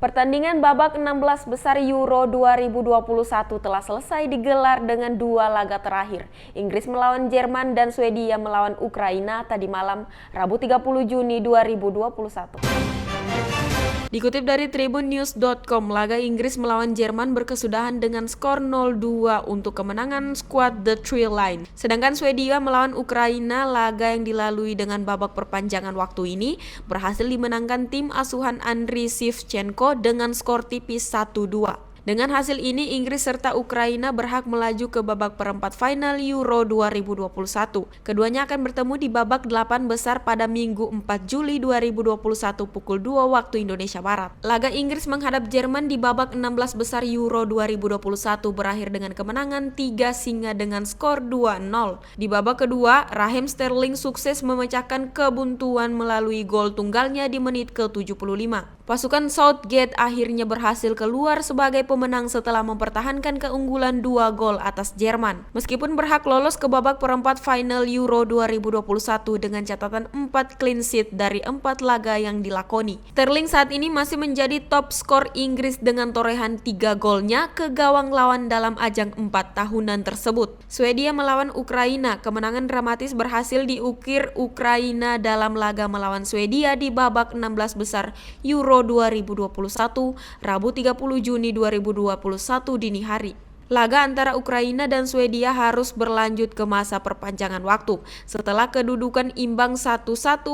Pertandingan babak 16 besar Euro 2021 telah selesai digelar dengan dua laga terakhir. Inggris melawan Jerman dan Swedia melawan Ukraina tadi malam, Rabu 30 Juni 2021. Dikutip dari tribunnews.com, laga Inggris melawan Jerman berkesudahan dengan skor 0-2 untuk kemenangan skuad The Three Line. Sedangkan Swedia melawan Ukraina, laga yang dilalui dengan babak perpanjangan waktu ini berhasil dimenangkan tim asuhan Andriy Shevchenko dengan skor tipis 1-2. Dengan hasil ini, Inggris serta Ukraina berhak melaju ke babak perempat final Euro 2021. Keduanya akan bertemu di babak 8 besar pada Minggu 4 Juli 2021 pukul 2 waktu Indonesia Barat. Laga Inggris menghadap Jerman di babak 16 besar Euro 2021 berakhir dengan kemenangan 3-0 dengan skor 2-0. Di babak kedua, Raheem Sterling sukses memecahkan kebuntuan melalui gol tunggalnya di menit ke-75. Pasukan Southgate akhirnya berhasil keluar sebagai pemenang setelah mempertahankan keunggulan 2 gol atas Jerman. Meskipun berhak lolos ke babak perempat final Euro 2021 dengan catatan 4 clean sheet dari 4 laga yang dilakoni. Sterling saat ini masih menjadi top skor Inggris dengan torehan 3 golnya ke gawang lawan dalam ajang 4 tahunan tersebut. Swedia melawan Ukraina, kemenangan dramatis berhasil diukir Ukraina dalam laga melawan Swedia di babak 16 besar Euro 2021, Rabu 30 Juni 2021 dini hari. Laga antara Ukraina dan Swedia harus berlanjut ke masa perpanjangan waktu setelah kedudukan imbang 1-1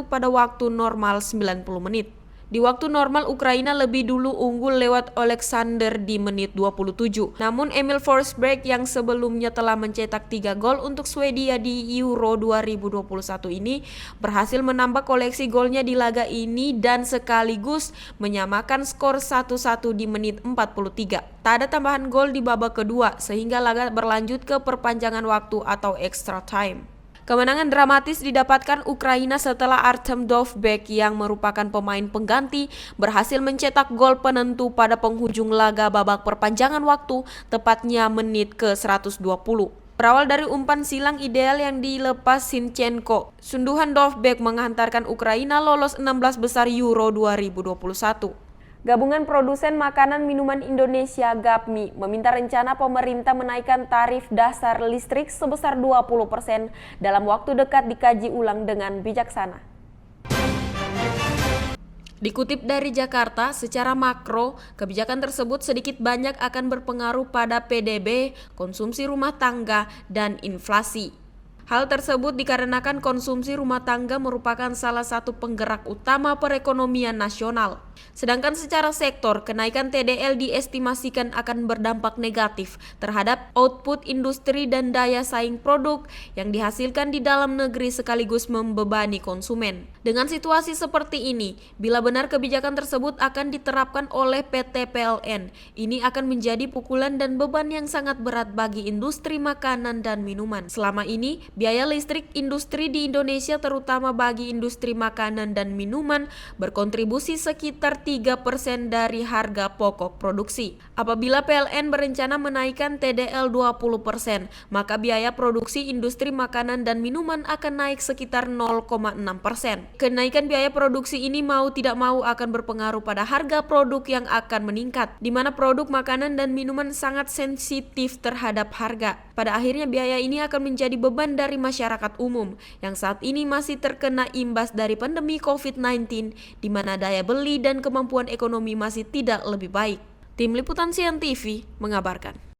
pada waktu normal 90 menit. Di waktu normal, Ukraina lebih dulu unggul lewat Alexander di menit 27. Namun Emil Forsberg yang sebelumnya telah mencetak 3 gol untuk Swedia di Euro 2021 ini berhasil menambah koleksi golnya di laga ini dan sekaligus menyamakan skor 1-1 di menit 43. Tak ada tambahan gol di babak kedua sehingga laga berlanjut ke perpanjangan waktu atau extra time. Kemenangan dramatis didapatkan Ukraina setelah Artem Dovbyk yang merupakan pemain pengganti berhasil mencetak gol penentu pada penghujung laga babak perpanjangan waktu, tepatnya menit ke-120. Berawal dari umpan silang ideal yang dilepas Shevchenko, sunduhan Dovbyk menghantarkan Ukraina lolos 16 besar Euro 2021. Gabungan Produsen Makanan Minuman Indonesia (GAPMI) meminta rencana pemerintah menaikkan tarif dasar listrik sebesar 20% dalam waktu dekat dikaji ulang dengan bijaksana. Dikutip dari Jakarta, secara makro, kebijakan tersebut sedikit banyak akan berpengaruh pada PDB, konsumsi rumah tangga, dan inflasi. Hal tersebut dikarenakan konsumsi rumah tangga merupakan salah satu penggerak utama perekonomian nasional. Sedangkan secara sektor, kenaikan TDL diestimasikan akan berdampak negatif terhadap output industri dan daya saing produk yang dihasilkan di dalam negeri sekaligus membebani konsumen. Dengan situasi seperti ini, bila benar kebijakan tersebut akan diterapkan oleh PT PLN, ini akan menjadi pukulan dan beban yang sangat berat bagi industri makanan dan minuman. Selama ini, biaya listrik industri di Indonesia terutama bagi industri makanan dan minuman berkontribusi sekitar 3% dari harga pokok produksi. Apabila PLN berencana menaikkan TDL 20%, maka biaya produksi industri makanan dan minuman akan naik sekitar 0,6%. Kenaikan biaya produksi ini mau tidak mau akan berpengaruh pada harga produk yang akan meningkat, di mana produk makanan dan minuman sangat sensitif terhadap harga. Pada akhirnya biaya ini akan menjadi beban dari masyarakat umum yang saat ini masih terkena imbas dari pandemi COVID-19, di mana daya beli dan kemampuan ekonomi masih tidak lebih baik. Tim Liputan Sian TV mengabarkan.